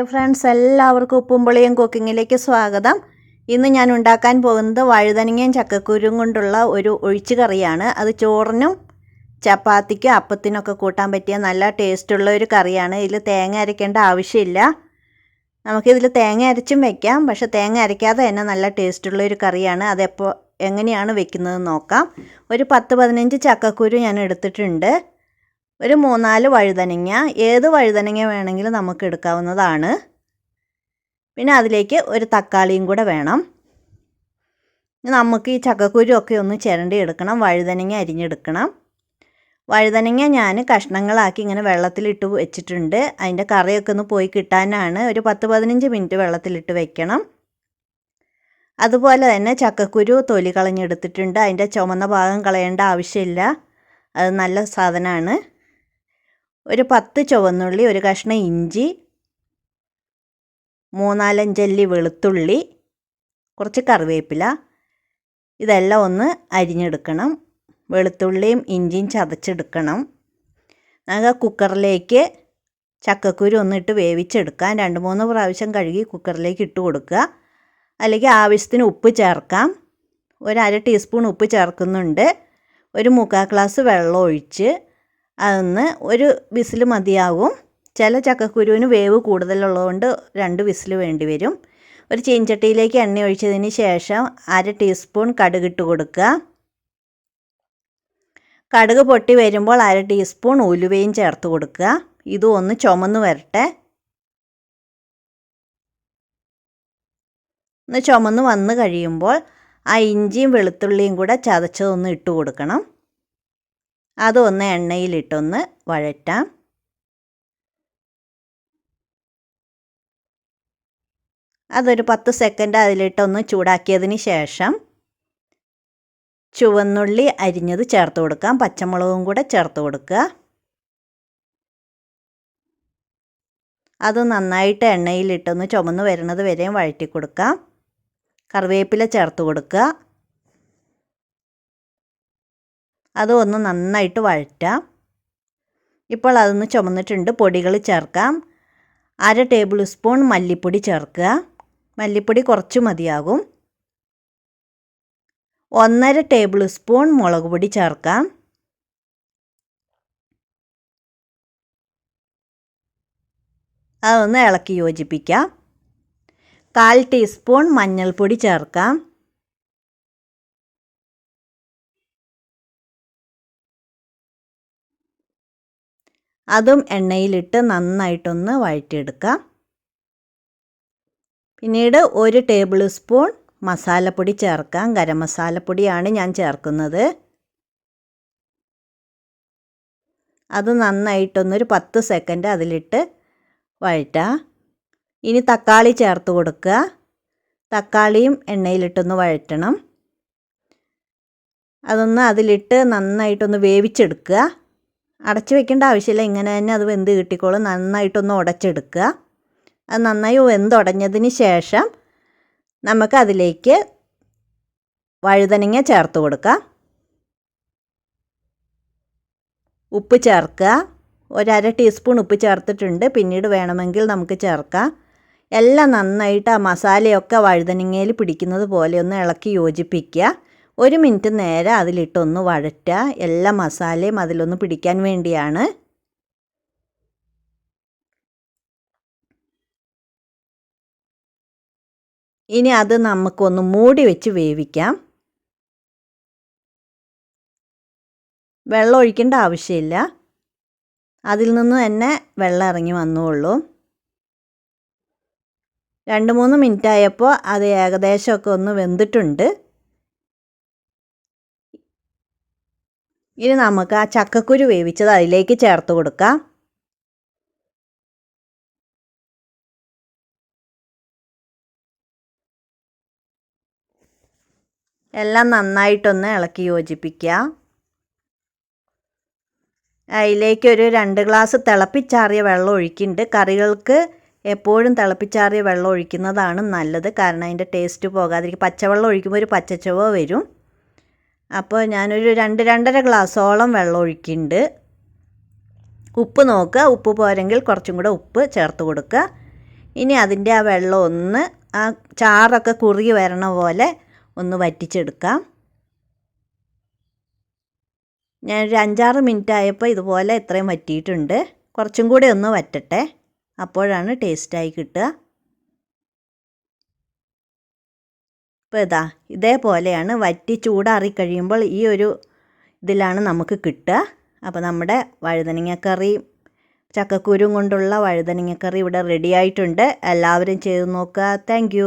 Hi friends, എല്ലാവർക്കും ഉപ്പും പുളിയും കുക്കിങ്ങിലേക്ക് സ്വാഗതം. ഇന്ന് ഞാൻ ഉണ്ടാക്കാൻ പോകുന്നത് വഴുതനങ്ങയും ചക്കക്കുരുവും കൊണ്ടുള്ള ഒരു ഒഴിച്ചു കറിയാണ്. അത് ചോറിനും ചപ്പാത്തിക്കും അപ്പത്തിനൊക്കെ കൂട്ടാൻ പറ്റിയ നല്ല ടേസ്റ്റുള്ള ഒരു കറിയാണ്. ഇതിൽ തേങ്ങ അരയ്ക്കേണ്ട ആവശ്യമില്ല. നമുക്കിതിൽ തേങ്ങ അരച്ചും വെക്കാം, പക്ഷേ തേങ്ങ അരയ്ക്കാതെ തന്നെ നല്ല ടേസ്റ്റുള്ള ഒരു കറിയാണ്. എങ്ങനെയാണ് വെക്കുന്നത് നോക്കാം. ഒരു 10-15 ചക്കക്കുരു ഞാൻ എടുത്തിട്ടുണ്ട്. ഒരു 3-4 വഴുതനങ്ങ, ഏത് വഴുതനങ്ങ വേണമെങ്കിലും നമുക്ക് എടുക്കാവുന്നതാണ്. പിന്നെ അതിലേക്ക് ഒരു തക്കാളിയും കൂടെ വേണം. നമുക്ക് ഈ ചക്കക്കുരു ഒക്കെ ഒന്ന് ചിരണ്ടി എടുക്കണം. വഴുതനങ്ങ അരിഞ്ഞെടുക്കണം. വഴുതനങ്ങ ഞാൻ കഷ്ണങ്ങളാക്കി ഇങ്ങനെ വെള്ളത്തിലിട്ട് വെച്ചിട്ടുണ്ട്. അതിൻ്റെ കറിയൊക്കെ ഒന്ന് പോയി കിട്ടാനാണ്. ഒരു 10-15 മിനിറ്റ് വെള്ളത്തിലിട്ട് വെക്കണം. അതുപോലെ തന്നെ ചക്കക്കുരു തൊലി കളഞ്ഞെടുത്തിട്ടുണ്ട്. അതിൻ്റെ ചുമന്ന ഭാഗം കളയേണ്ട ആവശ്യമില്ല, അത് നല്ല സാധനമാണ്. ഒരു 10 ചുവന്നുള്ളി, ഒരു കഷ്ണം ഇഞ്ചി, 3-4 അല്ലി വെളുത്തുള്ളി, കുറച്ച് കറിവേപ്പില, ഇതെല്ലാം ഒന്ന് അരിഞ്ഞെടുക്കണം. വെളുത്തുള്ളിയും ഇഞ്ചിയും ചതച്ചെടുക്കണം. നമുക്ക് കുക്കറിലേക്ക് ചക്കക്കുരു ഒന്നിട്ട് വേവിച്ചെടുക്കാം. 2-3 പ്രാവശ്യം കഴുകി കുക്കറിലേക്ക് ഇട്ട് കൊടുക്കുക. അല്ലെങ്കിൽ ആവശ്യത്തിന് ഉപ്പ് ചേർക്കാം. ഒരു 1/2 ടീസ്പൂൺ ഉപ്പ് ചേർക്കുന്നുണ്ട്. ഒരു 3/4 ഗ്ലാസ് വെള്ളം ഒഴിച്ച് അതൊന്ന് ഒരു വിസിൽ മതിയാകും. ചില ചക്കക്കുരുവിന് വേവ് കൂടുതലുള്ളതുകൊണ്ട് 2 വിസിൽ വേണ്ടി വരും. ഒരു ചീനച്ചട്ടിയിലേക്ക് എണ്ണ ഒഴിച്ചതിന് ശേഷം 1/2 ടീസ്പൂൺ കടുകിട്ട് കൊടുക്കുക. കടുക് പൊട്ടി വരുമ്പോൾ 1/2 ടീസ്പൂൺ ഉലുവയും ചേർത്ത് കൊടുക്കുക. ഇതും ഒന്ന് ചുമന്ന് വരട്ടെ. ഒന്ന് ചുമന്ന് വന്ന് കഴിയുമ്പോൾ ആ ഇഞ്ചിയും വെളുത്തുള്ളിയും കൂടെ ചതച്ചതൊന്ന് ഇട്ട് കൊടുക്കണം. അതൊന്ന് എണ്ണയിലിട്ടൊന്ന് വഴറ്റാം. അതൊരു 10 സെക്കൻഡ് അതിലിട്ടൊന്ന് ചൂടാക്കിയതിന് ശേഷം ചുവന്നുള്ളി അരിഞ്ഞത് ചേർത്ത് കൊടുക്കാം. പച്ചമുളകും കൂടെ ചേർത്ത് കൊടുക്കുക. അത് നന്നായിട്ട് എണ്ണയിലിട്ടൊന്ന് ചുമന്ന് വരുന്നത് വരെയും വഴറ്റി കൊടുക്കാം. കറിവേപ്പില ചേർത്ത് കൊടുക്കുക. അത് ഒന്ന് നന്നായിട്ട് വഴറ്റാം. ഇപ്പോൾ അതൊന്ന് ചുമന്നിട്ടുണ്ട്. പൊടികൾ ചേർക്കാം. 1/2 ടേബിൾ സ്പൂൺ മല്ലിപ്പൊടി ചേർക്കുക. മല്ലിപ്പൊടി കുറച്ച് മതിയാകും. 1/2 ടേബിൾ സ്പൂൺ മുളക് പൊടി ചേർക്കാം. അതൊന്ന് ഇളക്കി യോജിപ്പിക്കാം. 1/4 ടീസ്പൂൺ മഞ്ഞൾപ്പൊടി ചേർക്കാം. അതും എണ്ണയിലിട്ട് നന്നായിട്ടൊന്ന് വഴറ്റിയെടുക്കാം. പിന്നീട് 1 ടേബിൾ സ്പൂൺ മസാലപ്പൊടി ചേർക്കാം. ഗരം മസാലപ്പൊടിയാണ് ഞാൻ ചേർക്കുന്നത്. അത് നന്നായിട്ടൊന്നൊരു 10 സെക്കൻഡ് അതിലിട്ട് വഴറ്റാം. ഇനി തക്കാളി ചേർത്ത് കൊടുക്കുക. തക്കാളിയും എണ്ണയിലിട്ടൊന്ന് വഴറ്റണം. അതൊന്ന് അതിലിട്ട് നന്നായിട്ടൊന്ന് വേവിച്ചെടുക്കുക. അടച്ചു വെക്കേണ്ട ആവശ്യമില്ല, ഇങ്ങനെ തന്നെ അത് വെന്ത് കിട്ടിക്കോളും. നന്നായിട്ടൊന്ന് ഉടച്ചെടുക്കുക. അത് നന്നായി വെന്തുടഞ്ഞതിന് ശേഷം നമുക്ക് അതിലേക്ക് വഴുതനങ്ങ ചേർത്ത് കൊടുക്കാം. ഉപ്പ് ചേർക്കുക. 1/2 ടീസ്പൂൺ ഉപ്പ് ചേർത്തിട്ടുണ്ട്. പിന്നീട് വേണമെങ്കിൽ നമുക്ക് ചേർക്കാം. എല്ലാം നന്നായിട്ട് ആ മസാലയൊക്കെ വഴുതനങ്ങയിൽ പിടിക്കുന്നത് പോലെ ഒന്ന് ഇളക്കി യോജിപ്പിക്കുക. 1 മിനിറ്റ് നേരം അതിലിട്ടൊന്ന് വഴറ്റുക. എല്ലാ മസാലയും അതിലൊന്ന് പിടിക്കാൻ വേണ്ടിയാണ്. ഇനി അത് നമുക്കൊന്ന് മൂടി വെച്ച് വേവിക്കാം. വെള്ളം ഒഴിക്കേണ്ട ആവശ്യമില്ല, അതിൽ നിന്ന് തന്നെ വെള്ളം ഇറങ്ങി വന്നോളൂ. 2-3 മിനിറ്റ് ആയപ്പോൾ അത് ഏകദേശമൊക്കെ ഒന്ന് വെന്തിട്ടുണ്ട്. ഇനി നമുക്ക് ആ ചക്കക്കുരു വേവിച്ചത് അതിലേക്ക് ചേർത്ത് കൊടുക്കാം. എല്ലാം നന്നായിട്ടൊന്ന് ഇളക്കി യോജിപ്പിക്കുക. അതിലേക്കൊരു 2 ഗ്ലാസ് തിളപ്പിച്ചാറിയ വെള്ളം ഒഴിക്കുന്നുണ്ട്. കറികൾക്ക് എപ്പോഴും തിളപ്പിച്ചാറിയ വെള്ളം ഒഴിക്കുന്നതാണ് നല്ലത്, കാരണം അതിൻ്റെ ടേസ്റ്റ് പോകാതിരിക്കും. പച്ചവെള്ളം ഒഴിക്കുമ്പോൾ ഒരു പച്ചച്ചുവ വരും. അപ്പോൾ ഞാനൊരു 2-2.5 ഗ്ലാസ്സോളം വെള്ളം ഒഴിക്കുന്നുണ്ട്. ഉപ്പ് നോക്കുക, ഉപ്പ് പോരെങ്കിൽ കുറച്ചും കൂടെ ഉപ്പ് ചേർത്ത് കൊടുക്കുക. ഇനി അതിൻ്റെ ആ വെള്ളം ഒന്ന് ആ ചാറൊക്കെ കുറുകി വരണ പോലെ ഒന്ന് വറ്റിച്ചെടുക്കാം. ഞാനൊരു 5-6 മിനിറ്റ് ആയപ്പോൾ ഇതുപോലെ ഇത്രയും വറ്റിയിട്ടുണ്ട്. കുറച്ചും കൂടി ഒന്ന് വറ്റട്ടെ, അപ്പോഴാണ് ടേസ്റ്റായി കിട്ടുക. ഇപ്പോൾ ഇതേപോലെയാണ് വറ്റി ചൂടാറി കഴിയുമ്പോൾ ഈ ഒരു ഇതിലാണ് നമുക്ക് കിട്ടുക. അപ്പോൾ നമ്മുടെ വഴുതനങ്ങക്കറി, ചക്കക്കുരും കൊണ്ടുള്ള വഴുതനങ്ങക്കറി ഇവിടെ റെഡി ആയിട്ടുണ്ട്. എല്ലാവരും ചെയ്ത് നോക്കുക. താങ്ക്